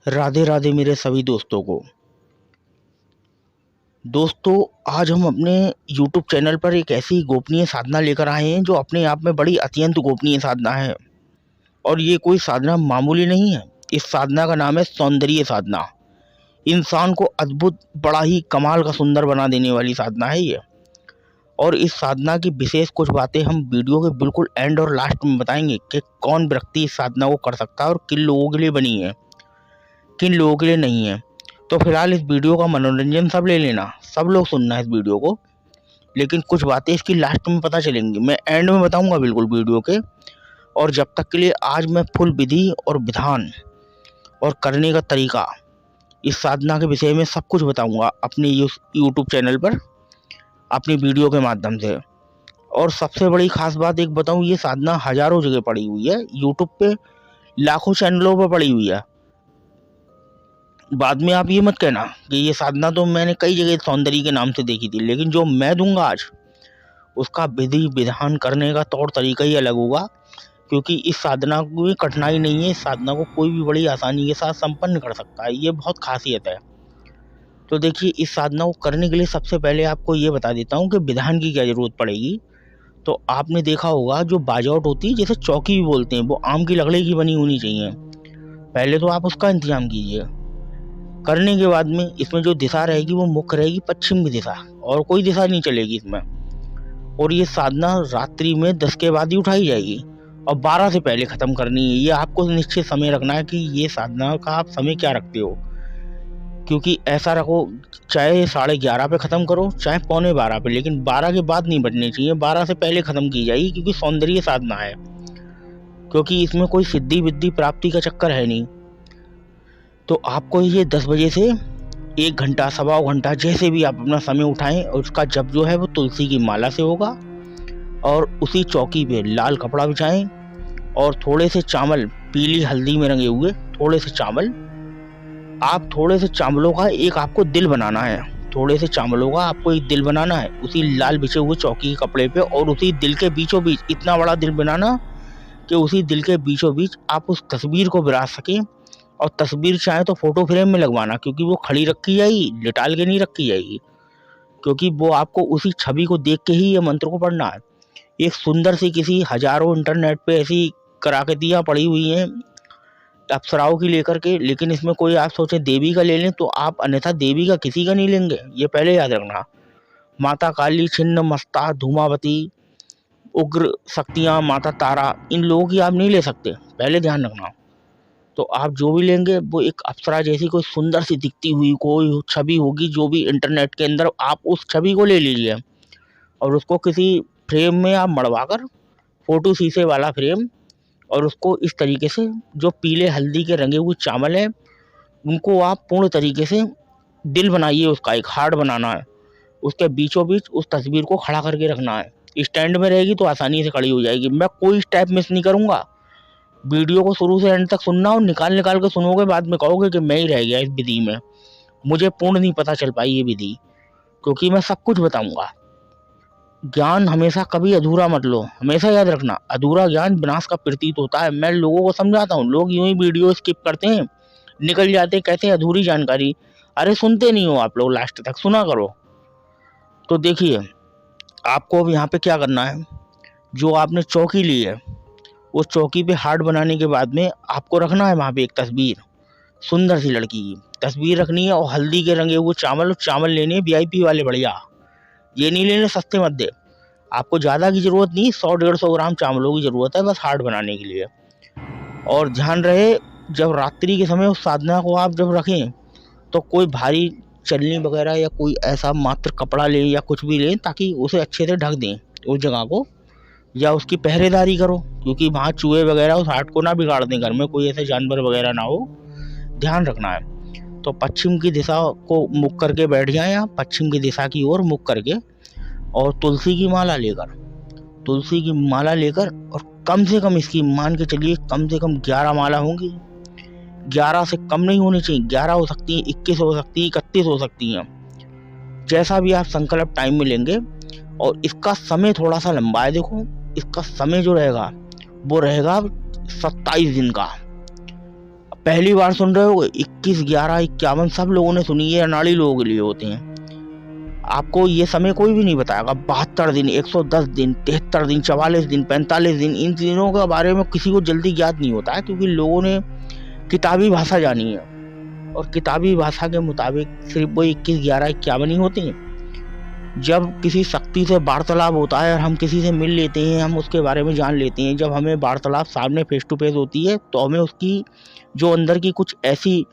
राधे राधे मेरे सभी दोस्तों को। दोस्तों, आज हम अपने YouTube चैनल पर एक ऐसी गोपनीय साधना लेकर आए हैं जो अपने आप में बड़ी अत्यंत गोपनीय साधना है। और ये कोई साधना मामूली नहीं है। इस साधना का नाम है सौंदर्य साधना। इंसान को अद्भुत, बड़ा ही कमाल का सुंदर बना देने वाली साधना है ये। और इस साधना की विशेष कुछ बातें हम वीडियो के बिल्कुल एंड और लास्ट में बताएंगे कि कौन व्यक्ति इस साधना को कर सकता है और किन लोगों के लिए बनी है, किन लोगों के लिए नहीं है। तो फिलहाल इस वीडियो का मनोरंजन सब ले लेना, सब लोग सुनना इस वीडियो को, लेकिन कुछ बातें इसकी लास्ट में पता चलेंगी, मैं एंड में बताऊंगा बिल्कुल वीडियो के। और जब तक के लिए आज मैं फुल विधि और विधान और करने का तरीका, इस साधना के विषय में सब कुछ बताऊंगा अपने यूट्यूब चैनल पर, अपनी वीडियो के माध्यम से। और सबसे बड़ी खास बात एक बताऊं, ये साधना हजारों जगह पड़ी हुई है, यूट्यूब पे लाखों चैनलों पर पड़ी हुई है। बाद में आप ये मत कहना कि ये साधना तो मैंने कई जगह सौंदर्य के नाम से देखी थी, लेकिन जो मैं दूंगा आज, उसका विधि विधान करने का तौर तरीका ही अलग होगा। क्योंकि इस साधना को कठिनाई नहीं है, इस साधना को कोई भी बड़ी आसानी के साथ संपन्न कर सकता है, ये बहुत खासियत है। तो देखिए, इस साधना को करने के लिए सबसे पहले आपको ये बता देता हूँ कि विधान की क्या जरूरत पड़ेगी। तो आपने देखा होगा जो बाजौट होती है, जैसे चौकी भी बोलते हैं, वो आम की लकड़ी की बनी होनी चाहिए। पहले तो आप उसका इंतजाम कीजिए। करने के बाद में इसमें जो दिशा रहेगी वो मुख्य रहेगी पश्चिम की दिशा, और कोई दिशा नहीं चलेगी इसमें। और ये साधना रात्रि में 10 के बाद ही उठाई जाएगी और 12 से पहले ख़त्म करनी है। ये आपको निश्चित समय रखना है कि ये साधना का आप समय क्या रखते हो। क्योंकि ऐसा रखो, चाहे 11:30 पे ख़त्म करो, चाहे 11:45 पे, लेकिन 12 के बाद नहीं बजने चाहिए, 12 से पहले ख़त्म की जाएगी। क्योंकि सौंदर्य साधना है, क्योंकि इसमें कोई सिद्धि विद्धि प्राप्ति का चक्कर है नहीं। तो आपको ये 10 बजे से 1 घंटा, सवा घंटा, जैसे भी आप अपना समय उठाएं, और उसका जप जो है वो तुलसी की माला से होगा। और उसी चौकी पे लाल कपड़ा बिछाएं और थोड़े से चावल, पीली हल्दी में रंगे हुए थोड़े से चावल, आप थोड़े से चावलों का एक आपको दिल बनाना है। थोड़े से चावलों का आपको एक दिल बनाना है उसी लाल बिछे हुए चौकी के कपड़े पे, और उसी दिल के बीचों बीच इतना बड़ा दिल बनाना कि उसी दिल के बीचों बीच आप उस तस्वीर को बिराज सकें। और तस्वीर चाहे तो फोटो फ्रेम में लगवाना, क्योंकि वो खड़ी रखी जाएगी, लिटाल के नहीं रखी जाएगी। क्योंकि वो आपको उसी छवि को देख के ही ये मंत्र को पढ़ना है। एक सुंदर सी, किसी हजारों इंटरनेट पे ऐसी कराकृतियाँ पड़ी हुई हैं अप्सराओं की लेकर के, लेकिन इसमें कोई आप सोचें देवी का ले लें तो आप अन्यथा देवी का किसी का नहीं लेंगे, ये पहले याद रखना। माता काली, छिन्न मस्ता, धूमावती, उग्र शक्तियाँ, माता तारा, इन लोगों की आप नहीं ले सकते, पहले ध्यान रखना। तो आप जो भी लेंगे वो एक अप्सरा जैसी कोई सुंदर सी दिखती हुई कोई छवि होगी, जो भी इंटरनेट के अंदर, आप उस छवि को ले लीजिए और उसको किसी फ्रेम में आप मढ़वाकर, फोटो शीशे वाला फ्रेम, और उसको इस तरीके से, जो पीले हल्दी के रंगे हुए चावल है उनको आप पूर्ण तरीके से दिल बनाइए, उसका एक हार्ट बनाना है। उसके बीचों बीच उस तस्वीर को खड़ा करके रखना है। स्टैंड में रहेगी तो आसानी से खड़ी हो जाएगी। मैं कोई स्टेप मिस नहीं करूँगा, वीडियो को शुरू से एंड तक सुनना, और निकाल निकाल के सुनोगे, बाद में कहोगे कि मैं ही रह गया इस विधि में, मुझे पूर्ण नहीं पता चल पाई ये विधि। क्योंकि मैं सब कुछ बताऊंगा। ज्ञान हमेशा कभी अधूरा मत लो, हमेशा याद रखना, अधूरा ज्ञान विनाश का प्रतीत होता है। मैं लोगों को समझाता हूँ, लोग यूं ही वीडियो स्किप करते हैं, निकल जाते हैं, कहते हैं अधूरी जानकारी। अरे सुनते नहीं हो आप लोग, लास्ट तक सुना करो। तो देखिए, आपको अब यहाँ पे क्या करना है, जो आपने चौकी ली है उस चौकी पे हार्ट बनाने के बाद में आपको रखना है वहाँ पे एक तस्वीर, सुंदर सी लड़की की तस्वीर रखनी है। और हल्दी के रंगे हुए चावल, चावल लेने हैं VIP वाले, बढ़िया, ये नहीं लेने सस्ते मध्य। आपको ज़्यादा की ज़रूरत नहीं, 100-150 ग्राम चावलों की ज़रूरत है बस हार्ट बनाने के लिए। और ध्यान रहे, जब रात्रि के समय उस साधना को आप जब रखें तो कोई भारी चलनी वगैरह या कोई ऐसा मात्र कपड़ा लें या कुछ भी लें, ताकि उसे अच्छे से ढक दें उस जगह को, या उसकी पहरेदारी करो। क्योंकि वहाँ चूहे वगैरह उस हार्ट को ना बिगाड़ दें, घर में कोई ऐसे जानवर वगैरह ना हो, ध्यान रखना है। तो पश्चिम की दिशा को मुख करके बैठ जाएं आप, पश्चिम की दिशा की ओर मुख करके, और तुलसी की माला लेकर, तुलसी की माला लेकर, और कम से कम इसकी मान के चलिए कम से कम 11 माला होंगी। 11 से कम नहीं होनी चाहिए, 11 हो सकती हैं, 21 हो सकती हैं, 31 हो सकती हैं, जैसा भी आप संकल्प टाइम में लेंगे। और इसका समय थोड़ा सा लंबा है, देखो इसका समय जो रहेगा वो रहेगा 27 दिन का। पहली बार सुन रहे हो 21, 11, 51 सब लोगों ने सुनी है, अनाड़ी लोगों के लिए होते हैं। आपको ये समय कोई भी नहीं बताएगा। 72 दिन, 110 दिन, 73 दिन, 44 दिन, 45 दिन, इन दिनों के बारे में किसी को जल्दी याद नहीं होता है, क्योंकि लोगों ने किताबी भाषा जानी है और किताबी भाषा के मुताबिक सिर्फ वो 21, 11, 51 ही होती हैं। जब किसी शक्ति से वार्तालाप होता है और हम किसी से मिल लेते हैं, हम उसके बारे में जान लेते हैं, जब हमें वार्तालाप सामने फेस टू फेस होती है तो हमें उसकी जो अंदर की कुछ ऐसी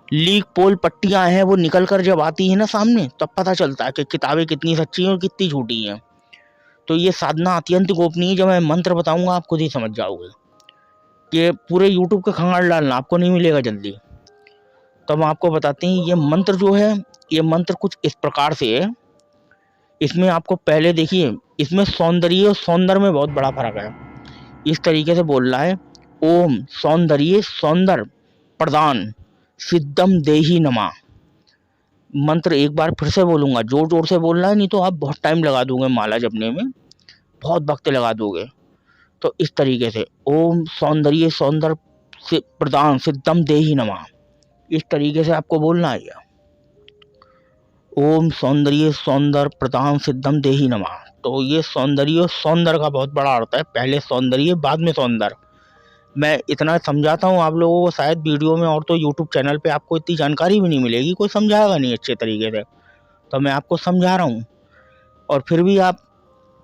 लीक पोल पट्टियां हैं वो निकल कर जब आती है ना सामने, तब पता चलता है कि किताबें कितनी सच्ची हैं और कितनी झूठी हैं। तो ये साधना अत्यंत गोपनीय, जब मैं मंत्र बताऊंगा आप खुद ही समझ जाओगे कि पूरे यूट्यूब के खंगाल डालना, आपको नहीं मिलेगा जल्दी। तो हम आपको बताते हैं ये मंत्र जो है, ये मंत्र कुछ इस प्रकार से है। इसमें आपको पहले देखिए, इसमें सौंदर्य और सौंदर्य में बहुत बड़ा फर्क है। इस तरीके से बोलना है, ओम सौंदर्य सौंदर्य प्रदान सिद्धम देही नमा। मंत्र एक बार फिर से बोलूंगा, जोर जोर से बोलना है, नहीं तो आप बहुत टाइम लगा दोगे माला जपने में, बहुत वक्त लगा दोगे। तो इस तरीके से ओम सौंदर्य सौंदर्य से प्रदान सिद्धम देही नमा, इस तरीके से आपको बोलना है। ओम सौंदर्य सौंदर्य प्रदान सिद्धम देही नमा। तो ये सौंदर्य और सौंदर्य का बहुत बड़ा अर्थ है, पहले सौंदर्य बाद में सौंदर्य। मैं इतना समझाता हूँ आप लोगों को, शायद वीडियो में और तो यूट्यूब चैनल पे आपको इतनी जानकारी भी नहीं मिलेगी, कोई समझाएगा नहीं अच्छे तरीके से। तो मैं आपको समझा रहा हूँ और फिर भी आप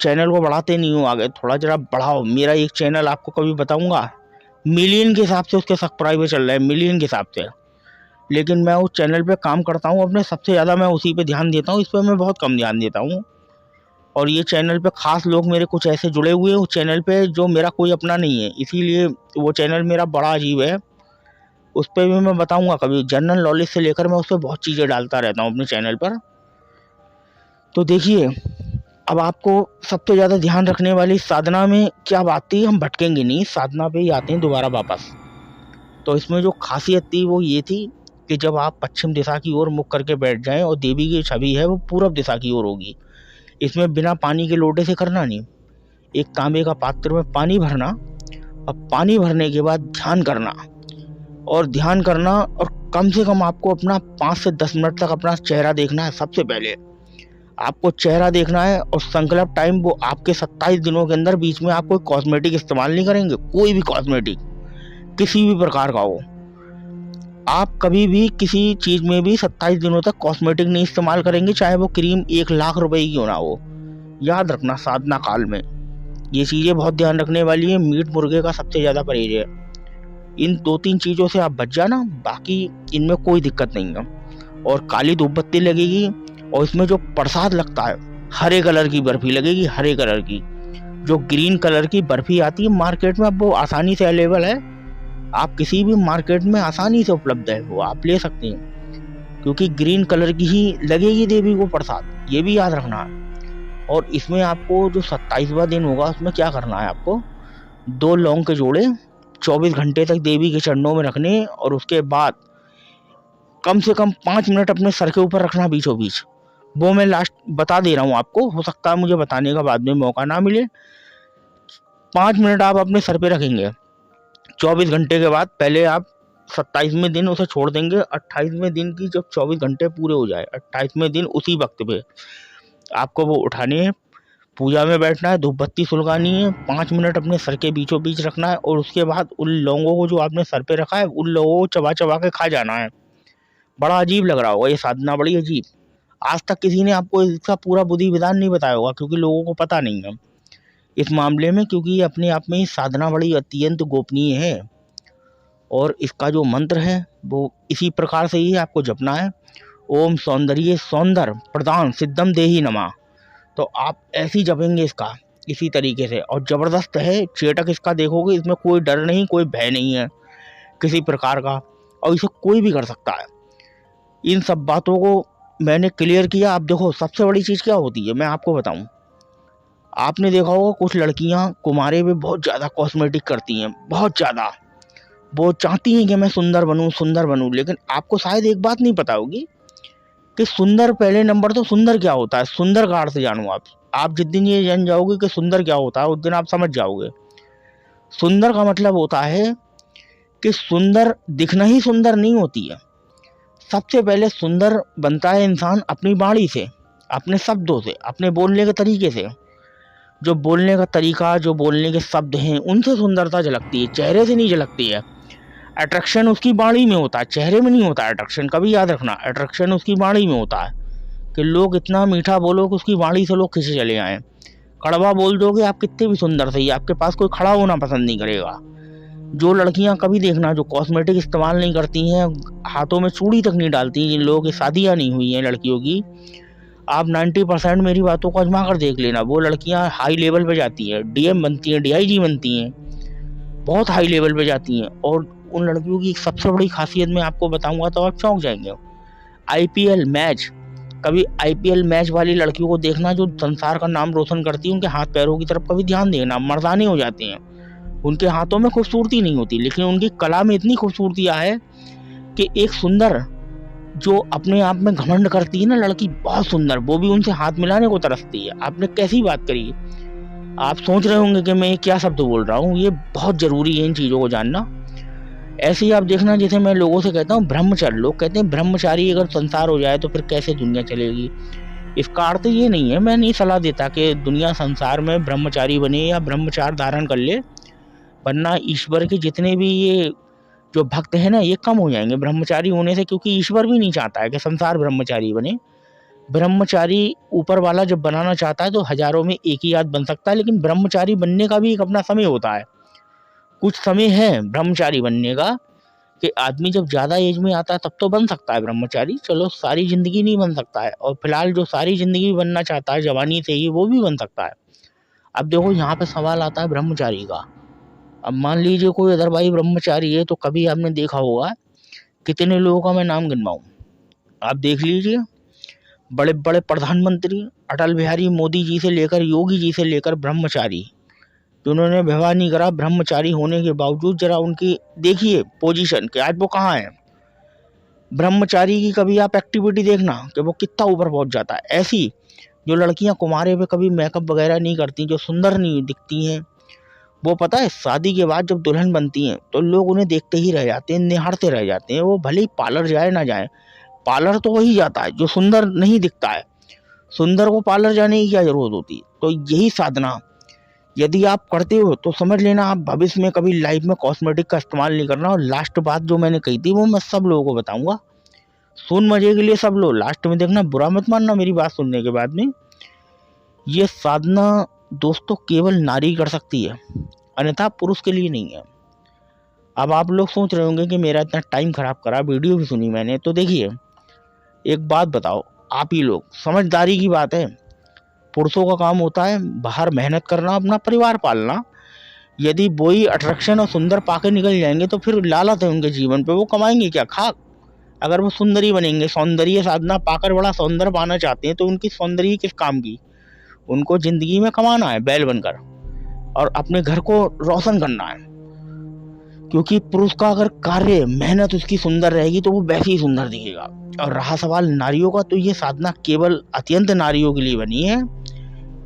चैनल को बढ़ाते नहीं हो आगे, थोड़ा जरा बढ़ाओ। मेरा एक चैनल आपको कभी बताऊँगा मिलियन के हिसाब से उसके सब्सक्राइबर चल रहे हैं, मिलियन के हिसाब से, लेकिन मैं उस चैनल पे काम करता हूँ अपने, सबसे ज़्यादा मैं उसी पे ध्यान देता हूँ, इस पर मैं बहुत कम ध्यान देता हूँ। और ये चैनल पे खास लोग मेरे कुछ ऐसे जुड़े हुए हैं उस चैनल पे जो मेरा कोई अपना नहीं है, इसीलिए वो चैनल मेरा बड़ा अजीब है। उस पर भी मैं बताऊंगा कभी, जनरल नॉलेज से लेकर मैं उस पर बहुत चीज़ें डालता रहता हूँ अपने चैनल पर। तो देखिए, अब आपको सबसे ज़्यादा ध्यान रखने वाली साधना में क्या बात थी, हम भटकेंगे नहीं, साधना पे ही आते हैं दोबारा वापस। तो इसमें जो खासियत थी वो ये थी कि जब आप पश्चिम दिशा की ओर मुख करके बैठ जाएं और देवी की छवि है वो पूरब दिशा की ओर होगी। इसमें बिना पानी के लोटे से करना नहीं, एक तांबे का पात्र में पानी भरना, अब पानी भरने के बाद ध्यान करना, और ध्यान करना और कम से कम आपको अपना 5 से 10 मिनट तक अपना चेहरा देखना है। सबसे पहले आपको चेहरा देखना है और संकल्प टाइम वो आपके 27 दिनों के अंदर, बीच में आप कोई कॉस्मेटिक इस्तेमाल नहीं करेंगे, कोई भी कॉस्मेटिक किसी भी प्रकार का हो। आप कभी भी किसी चीज़ में भी 27 दिनों तक कॉस्मेटिक नहीं इस्तेमाल करेंगे, चाहे वो क्रीम 1 लाख रुपए की क्यों ना हो। याद रखना साधना काल में ये चीज़ें बहुत ध्यान रखने वाली है। मीट मुर्गे का सबसे ज़्यादा परहेज है, इन 2-3 चीज़ों से आप बच जाना, बाकी इनमें कोई दिक्कत नहीं है। और काली धूप बत्ती लगेगी और इसमें जो प्रसाद लगता है हरे कलर की बर्फी लगेगी, हरे कलर की। जो ग्रीन कलर की बर्फी आती है मार्केट में, अब वो आसानी से अवेलेबल है, आप किसी भी मार्केट में आसानी से उपलब्ध है, वो आप ले सकते हैं, क्योंकि ग्रीन कलर की ही लगेगी देवी को प्रसाद, ये भी याद रखना है। और इसमें आपको जो 27वां दिन होगा उसमें क्या करना है, आपको 2 लौंग के जोड़े 24 घंटे तक देवी के चरणों में रखने, और उसके बाद कम से कम 5 मिनट अपने सर के ऊपर रखना बीचों बीच। वो मैं लास्ट बता दे रहा हूँ आपको, हो सकता है मुझे बताने का बाद में मौका ना मिले। 5 मिनट आप अपने सर पे रखेंगे, 24 घंटे के बाद पहले आप 27वें दिन उसे छोड़ देंगे। 28वें दिन की जब 24 घंटे पूरे हो जाए, 28वें दिन उसी वक्त पे आपको वो उठानी है, पूजा में बैठना है, धूप बत्ती सुलगानी है, 5 मिनट अपने सर के बीचों बीच रखना है, और उसके बाद उन लौंगों को जो आपने सर पे रखा है उन लोगों को चबा चबा के खा जाना है। बड़ा अजीब लग रहा होगा ये साधना, बड़ी अजीब। आज तक किसी ने आपको इसका पूरा विधि विधान नहीं बताया होगा, क्योंकि लोगों को पता नहीं है इस मामले में, क्योंकि ये अपने आप में साधना बड़ी अत्यंत गोपनीय है। और इसका जो मंत्र है वो इसी प्रकार से ही आपको जपना है, ओम सौंदर्य सौंदर्य प्रदान सिद्धम देही नमा। तो आप ऐसे ही जपेंगे इसका, इसी तरीके से। और ज़बरदस्त है, चेटक इसका देखोगे, इसमें कोई डर नहीं, कोई भय नहीं है किसी प्रकार का, और इसे कोई भी कर सकता है। इन सब बातों को मैंने क्लियर किया। आप देखो सबसे बड़ी चीज़ क्या होती है, मैं आपको बताऊं, आपने देखा होगा कुछ लड़कियां कुमारे में बहुत ज़्यादा कॉस्मेटिक करती हैं, बहुत ज़्यादा, वो चाहती हैं कि मैं सुंदर बनूं सुंदर बनूं, लेकिन आपको शायद एक बात नहीं पता होगी कि सुंदर, पहले नंबर तो सुंदर क्या होता है, सुंदर का अर्थ जानो आप जिस दिन ये जान जाओगे कि सुंदर क्या होता है, उस दिन आप समझ जाओगे। सुंदर का मतलब होता है कि सुंदर दिखना ही सुंदर नहीं होती है। सबसे पहले सुंदर बनता है इंसान अपनी वाणी से, अपने शब्दों से, अपने बोलने के तरीके से। जो बोलने का तरीका, जो बोलने के शब्द हैं, उनसे सुंदरता झलकती है, चेहरे से नहीं झलकती है। अट्रैक्शन उसकी वाणी में होता है, चेहरे में नहीं होता अट्रैक्शन। कभी याद रखना, अट्रैक्शन उसकी वाणी में होता है कि लोग इतना मीठा बोलो कि उसकी वाणी से लोग खींचे चले आए। कड़वा बोल दोगे, आप कितने भी सुंदर सही, आपके पास कोई खड़ा होना पसंद नहीं करेगा। जो लड़कियां कभी देखना जो कॉस्मेटिक इस्तेमाल नहीं करती हैं, हाथों में चूड़ी तक नहीं डालती, जिन लोगों की शादियां नहीं हुई हैं लड़कियों की, आप 90% मेरी बातों को आजमा कर देख लेना, वो लड़कियां हाई लेवल पे जाती हैं, डीएम बनती हैं, डीआईजी बनती हैं, बहुत हाई लेवल पे जाती हैं। और उन लड़कियों की एक सबसे बड़ी खासियत मैं आपको बताऊंगा तो आप चौंक जाएंगे। आईपीएल मैच, कभी आईपीएल मैच वाली लड़कियों को देखना जो संसार का नाम रोशन करती है, उनके हाथ पैरों की तरफ कभी ध्यान देना, मर्दानी हो जाती हैं। उनके हाथों में खूबसूरती नहीं होती, लेकिन उनकी कला में इतनी खूबसूरतियाँ है कि एक सुंदर जो अपने आप में घमंड करती है ना लड़की, बहुत सुंदर, वो भी उनसे हाथ मिलाने को तरसती है। आपने कैसी बात करी। आप सोच रहे होंगे कि मैं ये क्या शब्द बोल रहा हूँ, ये बहुत जरूरी है इन चीज़ों को जानना। ऐसे ही आप देखना, जैसे मैं लोगों से कहता हूँ ब्रह्मचर्य, लोग कहते हैं ब्रह्मचारी अगर संसार हो जाए तो फिर कैसे दुनिया चलेगी। इसका अर्थ ये नहीं है, मैं नहीं सलाह देता कि दुनिया संसार में ब्रह्मचारी बने या ब्रह्मचार धारण कर ले, वरना ईश्वर के जितने भी ये जो भक्त है ना, ये कम हो जाएंगे ब्रह्मचारी होने से, क्योंकि ईश्वर भी नहीं चाहता है कि संसार ब्रह्मचारी बने। ब्रह्मचारी ऊपर वाला जब बनाना चाहता है तो हजारों में एक ही आध बन सकता है, लेकिन ब्रह्मचारी बनने का भी एक अपना समय होता है। कुछ समय है ब्रह्मचारी बनने का कि आदमी जब ज़्यादा एज में आता है तब तो बन सकता है ब्रह्मचारी, चलो सारी ज़िंदगी नहीं बन सकता है, और फिलहाल जो सारी ज़िंदगी बनना चाहता है जवानी से ही, वो भी बन सकता है। अब देखो यहाँ पे सवाल आता है ब्रह्मचारी का। अब मान लीजिए कोई अदर भाई ब्रह्मचारी है, तो कभी आपने देखा होगा, कितने लोगों का मैं नाम गिनवाऊं, आप देख लीजिए। बड़े बड़े प्रधानमंत्री, अटल बिहारी मोदी जी से लेकर योगी जी से लेकर ब्रह्मचारी, जिन्होंने विवाह नहीं करा, ब्रह्मचारी होने के बावजूद जरा उनकी देखिए पोजीशन कि आज वो कहाँ है। ब्रह्मचारी की कभी आप एक्टिविटी देखना कि वो कितना ऊपर पहुंच जाता है। ऐसी जो लड़कियां कुमारे पे कभी मेकअप वगैरह नहीं करती, जो सुंदर नहीं दिखती हैं, वो पता है शादी के बाद जब दुल्हन बनती हैं तो लोग उन्हें देखते ही रह जाते हैं, निहारते रह जाते हैं। वो भले ही पार्लर जाए ना जाए, पार्लर तो वही जाता है जो सुंदर नहीं दिखता है, सुंदर को पार्लर जाने की क्या जरूरत होती। तो यही साधना यदि आप करते हो तो समझ लेना आप भविष्य में कभी लाइफ में कॉस्मेटिक का इस्तेमाल नहीं करना। और लास्ट बात जो मैंने कही थी वो मैं सब लोगों को बताऊंगा, सुन मजे के लिए सब लोग, लास्ट में देखना, बुरा मत मानना मेरी बात सुनने के बाद में। ये साधना दोस्तों केवल नारी कर सकती है, अन्यथा पुरुष के लिए नहीं है। अब आप लोग सोच रहे होंगे कि मेरा इतना टाइम खराब करा, वीडियो भी सुनी मैंने, तो देखिए एक बात बताओ, आप ही लोग, समझदारी की बात है, पुरुषों का काम होता है बाहर मेहनत करना, अपना परिवार पालना। यदि वही अट्रैक्शन और सुंदर पाके निकल जाएंगे तो फिर लालच है उनके जीवन पे, वो कमाएंगे क्या, खाक। अगर वो सुंदरी बनेंगे, सौंदर्य साधना पाकर बड़ा सौंदर्य पाना चाहते हैं, तो उनकी सौंदर्य किस काम की। उनको जिंदगी में कमाना है बैल बनकर और अपने घर को रोशन करना है। क्योंकि पुरुष का अगर कार्य मेहनत उसकी सुंदर रहेगी तो वो वैसे ही सुंदर दिखेगा। और रहा सवाल नारियों का, तो ये साधना केवल अत्यंत नारियों के लिए बनी है,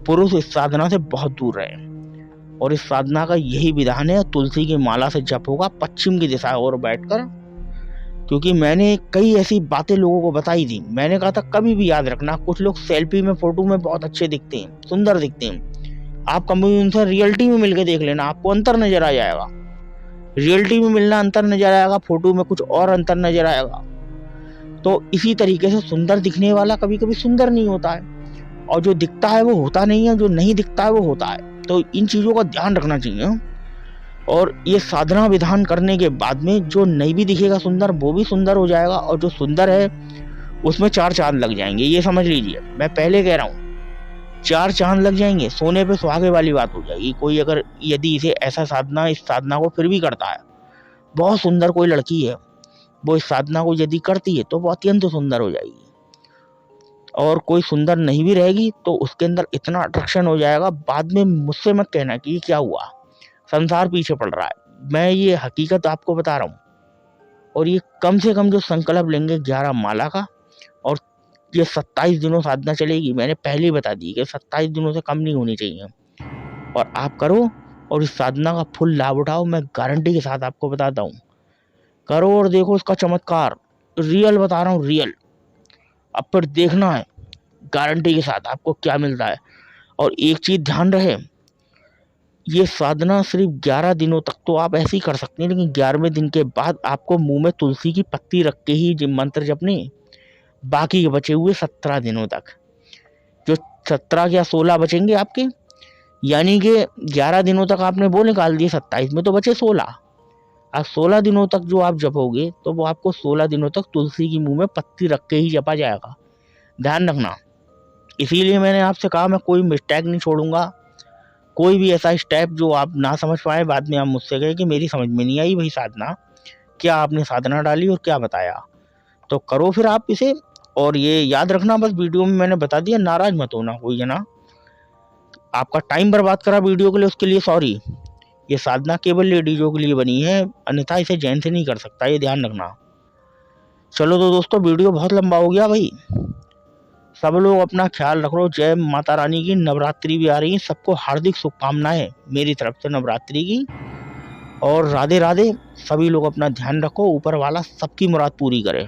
पुरुष इस साधना से बहुत दूर रहे। और इस साधना का यही विधान है, तुलसी की माला से जप होगा पश्चिम की दिशा और बैठकर। क्योंकि मैंने कई ऐसी बातें लोगों को बताई थी, मैंने कहा था कभी भी याद रखना, कुछ लोग सेल्फी में फोटो में बहुत अच्छे दिखते हैं, सुंदर दिखते हैं, आप कभी उनसे रियलिटी में मिलकर देख लेना, आपको अंतर नजर आ जाएगा। रियलिटी में मिलना अंतर नजर आएगा, फोटो में कुछ और अंतर नजर आएगा। तो इसी तरीके से सुंदर दिखने वाला कभी कभी सुंदर नहीं होता है, और जो दिखता है वो होता नहीं है, जो नहीं दिखता है वो होता है। तो इन चीज़ों का ध्यान रखना चाहिए। और ये साधना विधान करने के बाद में जो नहीं भी दिखेगा सुंदर, वो भी सुंदर हो जाएगा, और जो सुंदर है उसमें 4 चांद लग जाएंगे। ये समझ लीजिए, मैं पहले कह रहा हूँ 4 चांद लग जाएंगे, सोने पे सुहागे वाली बात हो जाएगी। कोई अगर यदि इसे ऐसा साधना, इस साधना को फिर भी करता है, बहुत सुंदर कोई लड़की है, वो इस साधना को यदि करती है तो वो अत्यंत सुंदर हो जाएगी। और कोई सुंदर नहीं भी रहेगी तो उसके अंदर इतना अट्रैक्शन हो जाएगा, बाद में मुझसे मत कहना कि ये क्या हुआ, संसार पीछे पड़ रहा है। मैं ये हकीकत आपको बता रहा हूँ। और ये कम से कम जो संकल्प लेंगे 11 माला का, और ये 27 दिनों साधना चलेगी, मैंने पहले ही बता दी कि 27 दिनों से कम नहीं होनी चाहिए। और आप करो और इस साधना का फुल लाभ उठाओ, मैं गारंटी के साथ आपको बताता हूँ करो और देखो इसका चमत्कार। रियल बता रहा हूँ, रियल। अब फिर देखना है गारंटी के साथ आपको क्या मिलता है। और एक चीज ध्यान रहे, ये साधना सिर्फ 11 दिनों तक तो आप ऐसे ही कर सकते हैं, लेकिन 11वें दिन के बाद आपको मुंह में तुलसी की पत्ती रख के ही मंत्र जपने, बाकी के बचे हुए 17 दिनों तक, जो 17 या 16 बचेंगे आपके, यानी कि 11 दिनों तक आपने वो निकाल दिए, 27 में तो बचे 16। अब 16 दिनों तक जो आप जपोगे तो वो आपको 16 दिनों तक तुलसी की मुंह में पत्ती रख के ही जपा जाएगा, ध्यान रखना। इसीलिए मैंने आपसे कहा मैं कोई मिस्टेक नहीं छोड़ूंगा, कोई भी ऐसा स्टेप जो आप ना समझ पाए बाद में आप मुझसे कहे कि मेरी समझ में नहीं आई वही साधना, क्या आपने साधना डाली और क्या बताया। तो करो फिर आप इसे। और ये याद रखना, बस वीडियो में मैंने बता दिया, नाराज मत होना कोई जना, आपका टाइम बर्बाद करा वीडियो के लिए, उसके लिए सॉरी। ये साधना केवल लेडीजों के लिए बनी है, अन्यथा इसे जेंट्स नहीं कर सकता, ये ध्यान रखना। चलो तो दोस्तों, वीडियो बहुत लंबा हो गया भाई, सब लोग अपना ख्याल रखो। जय माता रानी की। नवरात्रि भी आ रही है, सबको हार्दिक शुभकामनाएं मेरी तरफ से नवरात्रि की, और राधे राधे। सभी लोग अपना ध्यान रखो, ऊपर वाला सबकी मुराद पूरी करे।